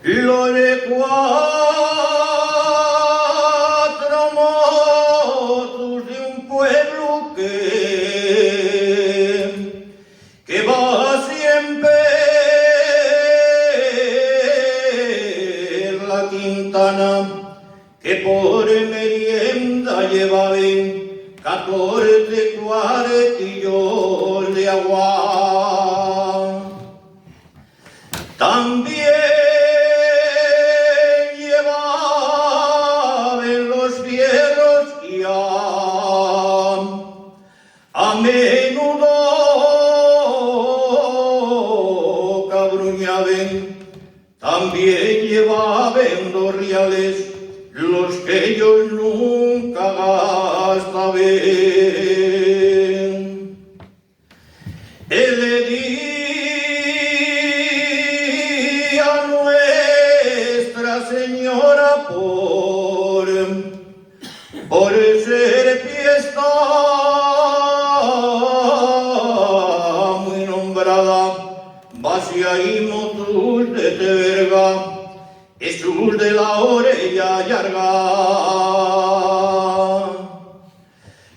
Lore cuatro motos de un pueblo que va siempre en la Quintana, que por merienda llevaban 14 cuartillos de agua. También llevaban los fierros y a menudo cabruñaban. También llevaban 2 reales, los que ellos nunca gastaban. El día Nuestra Señora por ser fiesta muy nombrada, vacía y motus de Teverga, Jesús de la orella larga.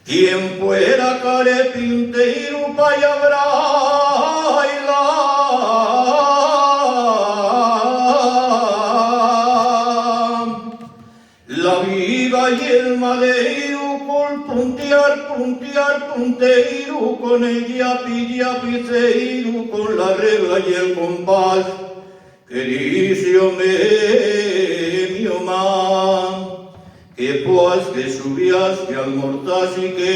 Quien fuera carepinteiro pa' bailar, la viga y el madeiro por punteiro, con el yapiceiro, con la regla y el compás, que dice mi mamá, que pues que subías, que almorzás y que